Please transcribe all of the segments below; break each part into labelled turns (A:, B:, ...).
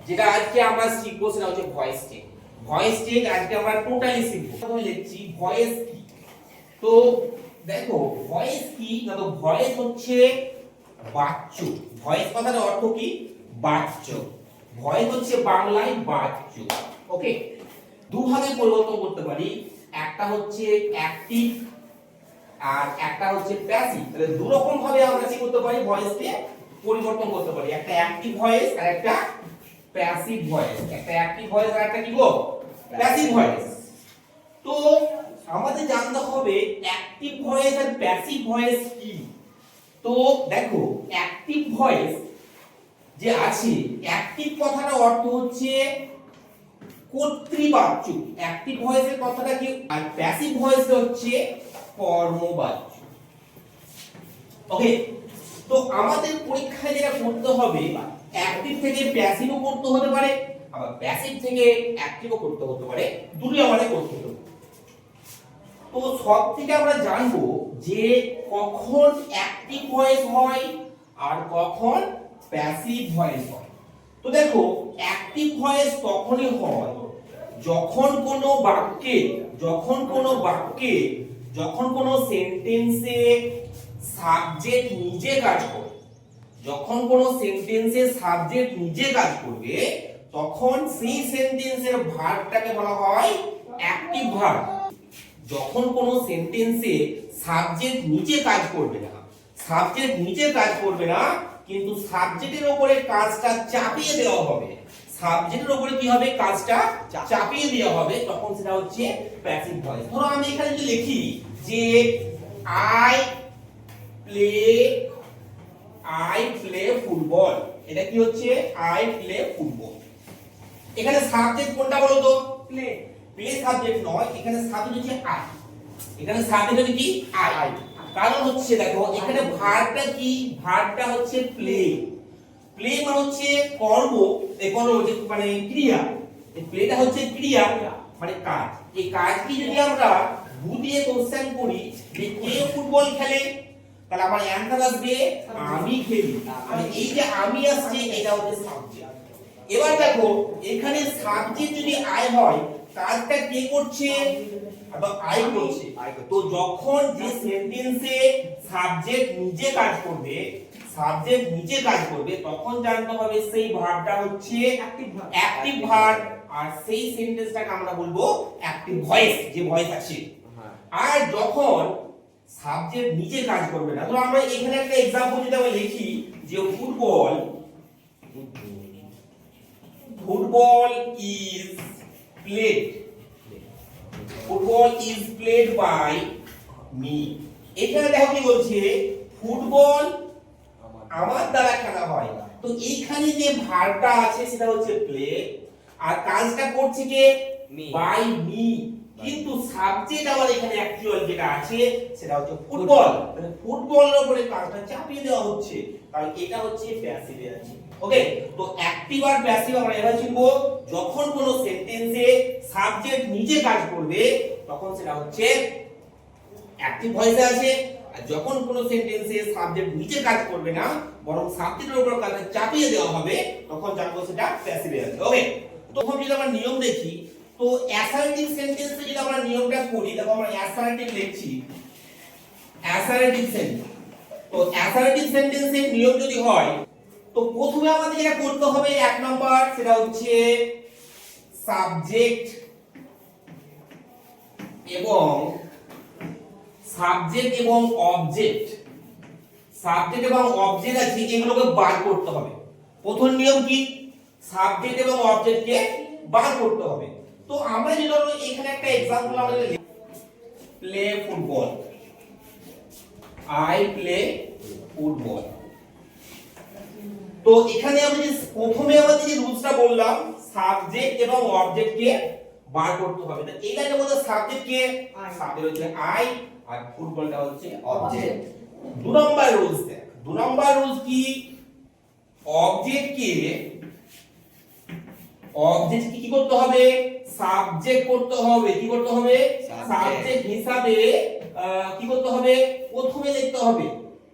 A: যেটা আজকে আমরা শিখবো সেটা হচ্ছে ভয়েস চেক। ভয়েস চেক আজকে আমরা টোটালি শিখবো। প্রথমে লিখছি ভয়েস কি। তো দেখো ভয়েস কি, না তো ভয়েস হচ্ছে বাচ্য। ভয়েস কথার অর্থ কি? বাচ্য। ভয়েস হচ্ছে বাংলায় বাচ্য। ওকে, দুভাবে পরিবর্তন করতে পারি, একটা হচ্ছে অ্যাক্টিভ আর একটা হচ্ছে প্যাসিভ। তাহলে দু রকম ভাবে আমরা কি করতে পারি, ভয়েসকে পরিবর্তন করতে পারি, একটা অ্যাক্টিভ ভয়েস আর একটা প্যাসিভ ভয়েস। একটা অ্যাক্টিভ ভয়েস আর একটা কি গো, প্যাসিভ ভয়েস। তো আমাদের জানতে হবে অ্যাক্টিভ ভয়েস আর প্যাসিভ ভয়েস কি। তো দেখো অ্যাক্টিভ ভয়েস যে আছে, অ্যাক্টিভ কথাটার অর্থ হচ্ছে কর্তৃবাচ্য। অ্যাক্টিভ ভয়েসের কথাটা কি, আর প্যাসিভ ভয়েস হচ্ছে কর্মবাচ্য। ওকে, তো আমাদের পরীক্ষায় যেটা করতে হবে, অ্যাক্টিভ থেকে প্যাসিভও করতে হতে পারে, আবার প্যাসিভ থেকে অ্যাক্টিভও করতে হতে পারে, দুটোই আমাদের করতে হবে। তো সব থেকে আমরা জানবো যে কখন অ্যাক্টিভ ভয়েস হয় আর কখন প্যাসিভ ভয়েস হয়। তো দেখো অ্যাক্টিভ ভয়েস তখনই হয় যখন কোনো বাক্যে, যখন কোনো সেন্টেন্সে সাবজেক্ট নিজে কাজ করে, যখন কোনো সেন্টেন্সে সাবজেক্ট নিজে কাজ করবে, তখন সেই সেন্টেন্সের ভার্বটাকে বলা হয় অ্যাক্টিভ ভার্ব। যখন কোনো সেন্টেন্সে সাবজেক্ট নিজে কাজ করবে না, কিন্তু সাবজেক্টের উপরে কাজটা চাপিয়ে দেওয়া হবে, সাবজেক্টের উপরে কি হবে, কাজটা চাপিয়ে দেওয়া হবে, তখন সেটা হচ্ছে প্যাসিভ ভয়েস। ধরো আমি এখানে যদি লিখি যে আই প্লে ফুটবল, এটা কি হচ্ছে, আই প্লে ফুটবল। এখানে সাবজেক্ট কোনটা বলো তো, প্লে। প্লে সাবজেক্ট নয়, এখানে সাবজেক্ট হচ্ছে আই। এখানে সাবজেক্ট হচ্ছে কি, আই। কারণ হচ্ছে দেখো এখানে ভার্বটা কি, ভার্বটা হচ্ছে প্লে। প্লে মানে হচ্ছে কর্ম, মানে ক্রিয়া। এই প্লেটা হচ্ছে ক্রিয়া মানে কাজ। এই কাজকে যদি আমরা ভূ দিয়ে কোশ্চেন করি যে কে ফুটবল খেলে, তাহলে আমার অ্যানসার আসবে আমি খেলি। মানে এই যে আমি আসছে এটা হচ্ছে সাবজেক্ট। এবার দেখো এখানে সাবজেক্ট যদি আই হয়, কাজটা কে করছে, আই করছে। তো যখন যে সেন্টেন্সে সাবজেক্ট নিজে কাজ করবে, তখন জানতে হবে সেই ভার্বটা হচ্ছে অ্যাক্টিভ ভার্ব, আর সেই সেন্টেন্সটাকে আমরা বলবো অ্যাক্টিভ ভয়েস, যে ভয়েস আছে। আর যখন সাবজেক্ট নিজে কাজ করবে না, তো আমরা এখানে একটা एग्जांपल যদি আমরা লিখি যে football is played by me. এখানে দেখো কি বলছে, ফুটবল আমার দ্বারা খেলা হয়। তো এইখানে যে ভার্বটা আছে সেটা হচ্ছে প্লে, আর কাজটা করছে কে, বাই মি। কিন্তু সাবজেক্ট আমার এখানে অ্যাকচুয়াল যেটা আছে সেটা হচ্ছে ফুটবল। মানে ফুটবলের উপরে কাজটা চাপিয়ে দেওয়া হচ্ছে, কারণ এটা হচ্ছে প্যাসিভে আছে। ওকে, তো অ্যাক্টিভ আর প্যাসিভ আমরা এভাবে শিখবো। যখন কোনো সেন্টেন্সে সাবজেক্ট নিজে কাজ করবে, তখন সেটা হচ্ছে অ্যাক্টিভ ভয়েসে আছে। আর যখন কোনো সেন্টেন্সে সাবজেক্ট নিজে কাজ করবে না, বরং সাবজেক্টের উপর কাজটা চাপিয়ে দেওয়া হবে, তখন জানবো সেটা প্যাসিভে আছে। ওকে, তো তখন যদি আমরা নিয়ম দেখি, তো অ্যাসার্টিভ সেন্টেন্সে যদি আমরা নিয়মটা করি, দেখো আমরা অ্যাসার্টিভ লিখছি, অ্যাসার্টিভ সেন্টেন্স। তো অ্যাসার্টিভ সেন্টেন্সের নিয়ম যদি হয়, তো প্রথমে আমাদের যেটা করতে হবে এক নাম্বার, সেটা হচ্ছে সাবজেক্ট এবং অবজেক্ট আছে, এগুলোকে বার করতে হবে। প্রথম নিয়ম কি, সাবজেক্ট এবং অবজেক্টকে বার করতে হবে। তো আমরা যদি এখানে একটা एग्जांपल আমরা লিখি, play football, I play football. তো এখানে আমরা যে প্রথমে আমাদের যে রুলসটা বললাম, সাবজেক্ট এবং অবজেক্টকে বার করতে হবে। তো এইটাকে বলতে সাবজেক্ট কে, সাবজেক্ট হচ্ছে আই, আর ফুটবলটা হচ্ছে অবজেক্ট। দু নম্বর রুলস দেখ, দু নম্বর রুলস কি, অবজেক্টকে কি করতে হবে, সাবজেক্ট করতে হবে। কি করতে হবে, সাবজেক্ট হিসাবে কি করতে হবে, প্রথমে লিখতে হবে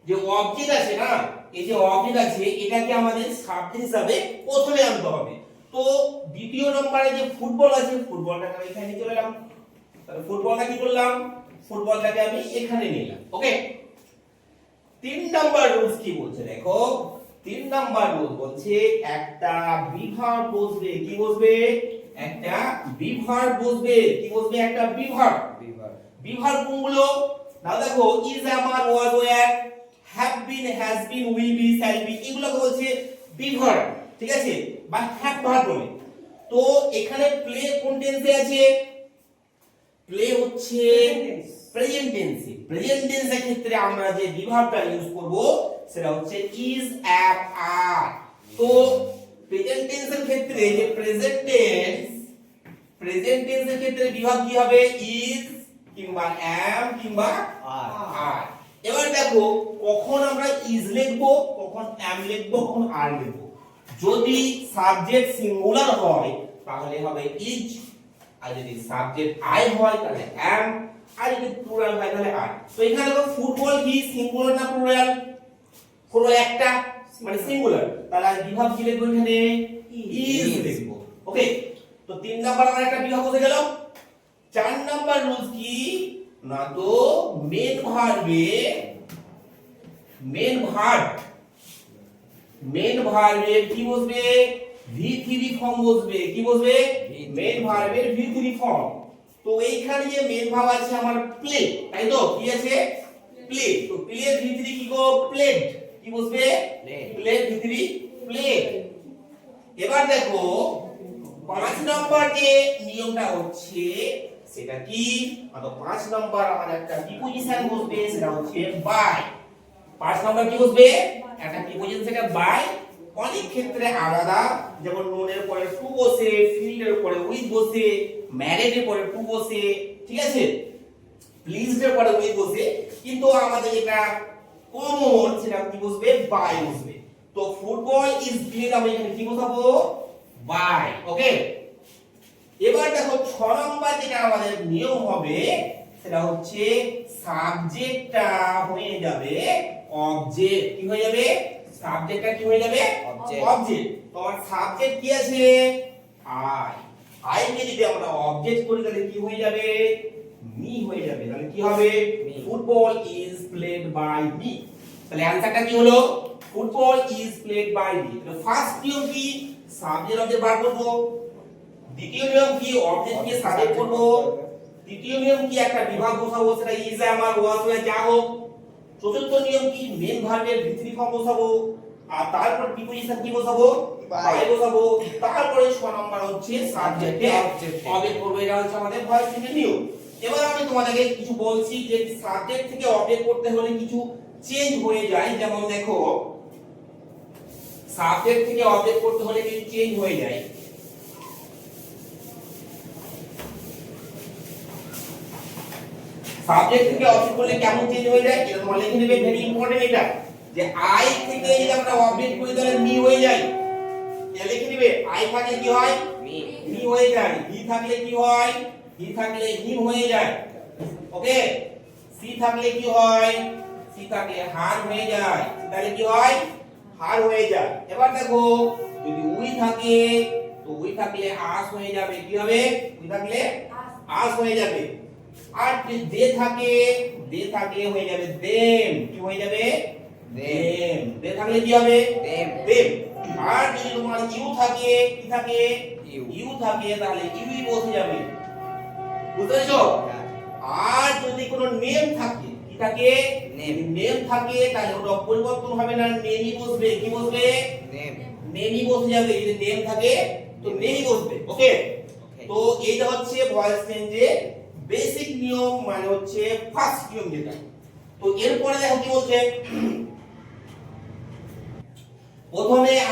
A: যে অবজেক্ট আছে না, এই যে অবজেক্ট আছে এটাকে আমাদের সাবজেক্ট হিসাবে প্রথমে আনতে হবে। তো দ্বিতীয় নম্বরে যে ফুটবল আছে ফুটবলটাকে আমি এখানে চলে এলাম, তাহলে ফুটবলটা কি করলাম, ফুটবলটাকে আমি এখানে নিলাম। ওকে, 3 নাম্বার রুলস কি বলছে দেখো, 3 নাম্বার রুল বলছে একটা বিভার বসবে, কি বসবে, একটা বিভার বসবে, কি বসবে, একটা বিভার। বিভার কোনগুলো না দেখো, is, am, was, were, have been, has been, will be, shall be, এগুলোকে বলছে বিভার, ঠিক আছে, বা হ্যাভ ভার্ব বলে। তো এখানে প্লে কোন টেন্সে আছে, প্লে হচ্ছে প্রেজেন্ট টেন্সে। প্রেজেন্ট টেন্সের ক্ষেত্রে আমরা যে বিভাগটা ইউজ করব সেটা হচ্ছে ইজ, অ্যাম, আর। তো প্রেজেন্ট টেন্সের ক্ষেত্রে যে প্রেজেন্ট টেন্সের ক্ষেত্রে বিভাগ কি হবে, ইজ কিংবা অ্যাম কিংবা আর। এবার দেখো কখন আমরা ইজ লিখবো, কখন অ্যাম লিখবো, কখন আর লিখবো। যদি সাবজেক্ট সিঙ্গুলার হয় তাহলে হবে ইজ, আর যদি সাবজেক্ট আই হয় তাহলে অ্যাম, আর যদি প্লুরাল হয় তাহলে আর। তো এখানে দেখো ফুটবল কি সিঙ্গুলার না প্লুরাল, পুরো একটা মানে সিঙ্গুলার, তাহলে বিভাগ কি লিখবো, এখানে ইজ লিখবো। ওকে, তো 3 নাম্বার আমার একটা বিভাগ হয়ে গেল। 4 নাম্বার রুলস কি না, তো মেন ভার্বের কি বসবে, V3 ফর্ম বসবে, কি বসবে, মেন ভার্বের V3 ফর্ম। তো এইখানে যে মেন ভার্ব আছে আমার প্লে, তাই তো, কি আছে, প্লে। তো প্লে এর V3 কি গো, প্লেড, কি বসবে, প্লেড, V3 প্লেড। এবার দেখো 5 নম্বর যে নিয়মটা হচ্ছে সেটা কি, তো 5 নম্বর আমার একটা প্রিপোজিশন বসবে, সেটা হচ্ছে বাই। 5 নম্বর কি বসবে, একটা প্রিপোজিশন, সেটা বাই। অনেক ক্ষেত্রে আলাদা, যেমন নোনের পরে টু বসে, ফিল্ডের পরে উইথ বসে, ম্যারিডের পরে টু বসে, ঠিক আছে, প্লিজডের পরে উইথ বসে, কিন্তু আমাদের যেটা কমন সেটা কি বসবে, বাই বসবে। তো ফুটবল ইজ প্লেড আমি এখানে কি বসাবো, বাই। ওকে, এবার দেখো 6 নম্বর যেটা আমাদের নিয়ম হবে সেটা হচ্ছে সাবজেক্টটা হয়ে যাবে অবজেক্ট, কি হয়ে যাবে, সাবজেক্টটা কি হয়ে যাবে, অবজেক্ট। তো আমার সাবজেক্ট কি আছে, আই কে যদি আমরা অবজেক্ট করি তাহলে কি হয়ে যাবে, মি হয়ে যাবে। তাহলে কি হবে, football is played by me. তাহলে অ্যানসারটা কি হলো, football is played by me. তাহলে ফার্স্ট নিয়ম কি, সাবজেক্ট অবজেক্ট বার করব। দ্বিতীয় নিয়ম কি, অবজেক্ট কে সাবজেক্ট করব। তৃতীয় নিয়ম কি, একটা বিভাগ বসাবো, সেটা ইজ, আমার, ওয়াজ, ওয়্যার যা হোক। চতুর্থ নিয়ম কি, মেন ভার্বের V3 ফর্ম বসাবো, আর তারপর প্রিপোজিশন কি বসাবো, বাই বসাবো। তারপরে 6 নাম্বার হচ্ছে সাবজেক্টে অবজেক্ট করব। এটা হচ্ছে আমাদের ভয়েস চেঞ্জের নিয়ম। এবার আমি তোমাদেরকে কিছু বলছি যে সাবজেক্ট থেকে অবজেক্ট করতে হলে কিছু চেঞ্জ হয়ে যায়। যেমন দেখো সাবজেক্ট থেকে অবজেক্ট করতে হলে কিছু চেঞ্জ হয়ে যায়। সাবজেক্ট থেকে অবজেক্ট করলে কেমন চেঞ্জ হয়ে যায়, এটা তোমরা লিখে নেবে, ভেরি ইম্পর্টেন্ট এটা, যে আই থেকে যদি আমরা অবজেক্ট করি তাহলে মি হয়ে যায়। এটা লিখে নেবে, আই থাকলে কি হয়, মি হয়ে যায়। হি থাকলে কি হয়, হি থাকলে হিম হয়ে যায়। ওকে, সি থাকলে কি হয়, সি থাকলে হার হয়ে যায়। তাহলে কি হয়, হার হয়ে যায়। এবার দেখো যদি উই থাকে তো উই থাকলে আস হয়ে যাবে, কি হবে, উই থাকলে আস হয়ে যাবে। আর যদি দে থাকে হয়ে যাবে দেম, কি হয়ে যাবে, দেম। দে থাকলে কি হবে, দেম। আর যদি তোমার ইউ থাকে, কি থাকে, ইউ থাকে, তাহলে ইউই বসে যাবে, বুঝতে পেরেছো। আর যদি কোনো নেম থাকে, কি থাকে, নেম থাকে, তাহলে ওটা পরিবর্তন হবে না, নেমই বসবে, কি বসবে, নেমই বসে যাবে। যদি নেম থাকে তো নেমই বসবে। ওকে, তো এইটা হচ্ছে ভয়েস চেঞ্জের বেসিক নিয়ম, মানে হচ্ছে ফার্স্ট নিয়ম যেটা। তো এরপরে দেখো কি বলছে,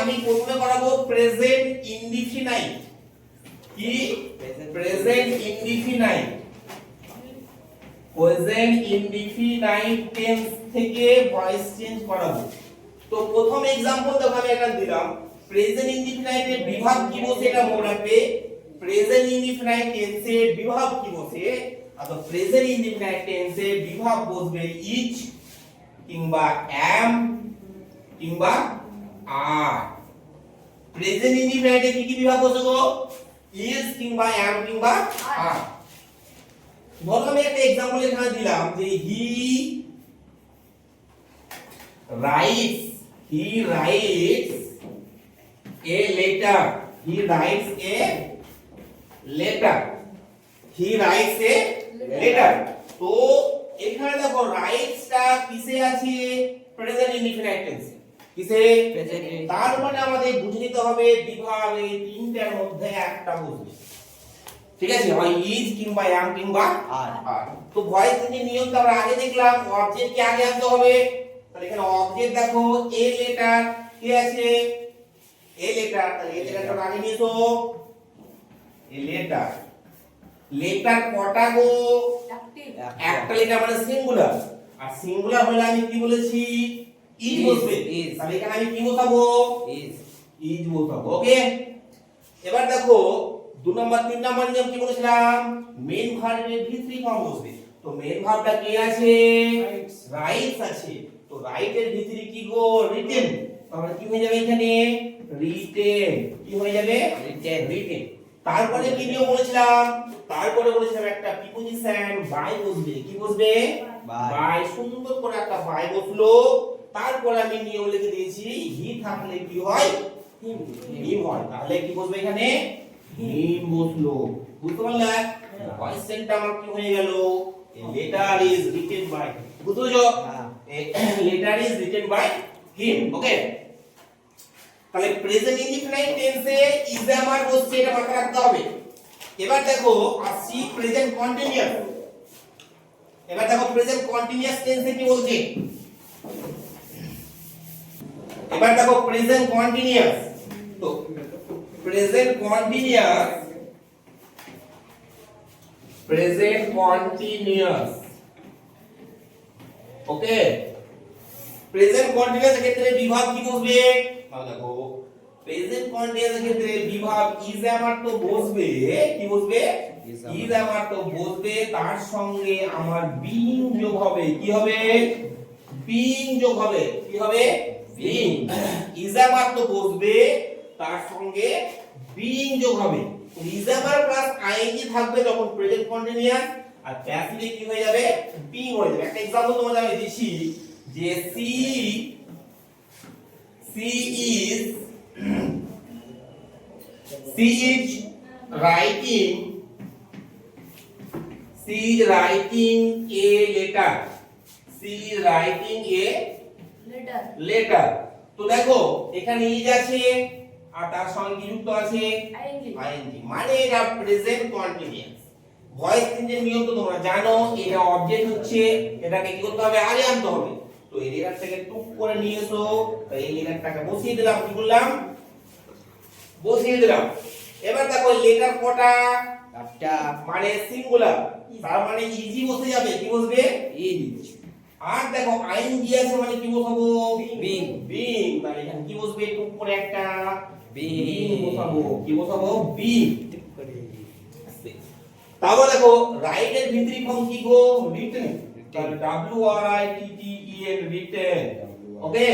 A: আমি প্রথমে করাবো প্রেজেন্ট ইনডিফিনাইট। কি, present indefinite, present indefinite tense থেকে ভয়েস চেঞ্জ করাবো। তো প্রথম एग्जांपल দেখো আমি এটা দিলাম, প্রেজেন্ট ইনডিফিনাইটের বিভাগ কি বসে এটা মনে রাখবে। প্রেজেন্ট ইনডিফিনাইট টেন্সের বিভাগ কি বসে, অর্থাৎ প্রেজেন্ট ইনডিফিনাইট টেন্সের বিভাগ বসবে ইজ কিংবা অ্যাম কিংবা আর। প্রেজেন্ট ইনডিফিনাইটে কি কি বিভাগ বসে গো? ইজ কিংবা am কিংবা আর। ধরো আমি একটা एग्जांपल এখানে দিলাম যে he writes a letter, he writes a letter, তো এখানে দেখো রাইটসটা কিসে আছে? প্রেজেন্ট ইনডিফিনাইট টেন্সে। কিসে? তার মানে আমাদের বুঝে নিতে হবে বিভাগ এই তিনটার মধ্যে একটা বুঝবে, ঠিক আছে? হয় ইজ কিংবা am কিংবা আর। তো ভয়েস চেঞ্জের নিয়ম তো আমরা আগে দেখলাম, অবজেক্ট কে আগে আনতে হবে। তাহলে এখানে অবজেক্ট দেখো এ লেটার কি আছে? এ লেটার, তাহলে এ লেটারটা আগে নিয়ে এসো। এ লেটার, লেটার কটা গো? একটা লেটার মানে সিঙ্গুলার, আর সিঙ্গুলার হলে আমি কি বলেছি? ইজ বসবে। তাহলে এখানে আমি কি বসাবো? ইজ বসাবো। ওকে, এবার দেখো 2 নাম্বার 3 নাম্বার নিয়ম কি বলেছিলাম? মেইন ভার্বের ভি3 ফর্ম বসবে। তো মেইন ভার্বটা কে আছে? রাইটস আছে। তো রাইটের ভি3 কি গো? রিটেন। তাহলে কি হয়ে যাবে এখানে? রিটেন। কি হয়ে যাবে? রিটেন। তারপরে কি নিয়ম বলেছিলাম? তারপরে বলেছিলাম একটা প্রিপজিশন বাই বসবে। কি বসবে? বাই। সুন্দর করে একটা বাই বসলো। তারপরে আমি নিয়ম লিখে দিয়েছি হি থাকলে কি হয়? হিম হয়। তাহলে কি বসবে এখানে? হিম বসলো। বুঝতে পারলে? কোয়েশ্চেনটা আমার কি হয়ে গেল? A letter is written by, বুঝতে পেরেছো? A letter is written by him. ওকে, তাহলে প্রেজেন্ট ইনডিফিনাইট টেন্সে ইজ আমার বসছে, এটা মাথায় রাখতে হবে। এবার দেখো আসি প্রেজেন্ট কন্টিনিউয়াস। এবার দেখো প্রেজেন্ট কন্টিনিউয়াস টেন্সে কি বলছে? এবার দেখো প্রেজেন্ট কন্টিনিউয়াস। তো প্রেজেন্ট কন্টিনিউয়াস, ওকে, প্রেজেন্ট কন্টিনিউয়াস এর ক্ষেত্রে বিভাগ কি বসবে? তাহলে দেখো প্রেজেন্ট কন্টিনিউয়াস এর ক্ষেত্রে বিভাগ ইজ আমার তো বসবে। কি বসবে? ইজ আমার তো বসবে, তার সঙ্গে আমার বিং যোগ হবে। কি হবে? বিং যোগ হবে। কি হবে? বিং। ইজ আমার তো বসবে, তার সঙ্গে বিং যোগ হবে। ইজ আমার প্লাস আইএনজি থাকবে যখন প্রেজেন্ট কন্টিনিউয়াস, আর প্যাসিভে কি হয়ে যাবে? বিং হয়ে যাবে। একটা एग्जांपल তোমাদের আমি দিচ্ছি যে C is writing a letter. She is writing a letter. তো দেখো এখানে ইজ আছে আর তার সঙ্গে কি যুক্ত আছে? আইএনজি। মানে এটা প্রেজেন্ট কন্টিনিউয়াস। ভয়েস চেঞ্জের নিয়ম তো তোমরা জানো, এটা অবজেক্ট হচ্ছে, এটাকে কি করতে হবে? আগে আনতে হবে। তো এই লেটারটাকে টুক করে নিয়ে এসো। তো এই লেটারটাকে বসিয়ে দিলাম। কি বললাম? বসিয়ে দিলাম। এবার দেখো লেটার কটা? একটা, মানে সিঙ্গুলার, তার মানে ইজি বসে যাবে। কি বসবে? ইজ। আর দেখো আইএনজি আছে মানে কি বসাবো? বিং। বিং, মানে এখানে কি বসবে? টুক করে একটা বিং বসাবো। কি বসাবো? বিং। তারপর দেখো রাইটের ভিতরি ফর্ম কি গো? রিটেন। তাহলে W R I T T E N, written. Okay,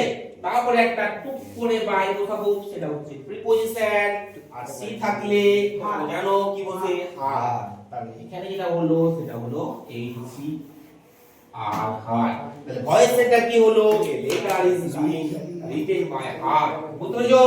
A: তারপরে একটা টুক করে বাই বসাবো, সেটা হচ্ছে প্রিপজিশন। আর সি থাকলে জানো কি বসে? আর। তাহলে এখানে যেটা হলো সেটা হলো এইচ সি আর হার। তাহলে ভয়েস সেন্টার কি হলো? Letter is being written by her. বুঝতে পেরেছো?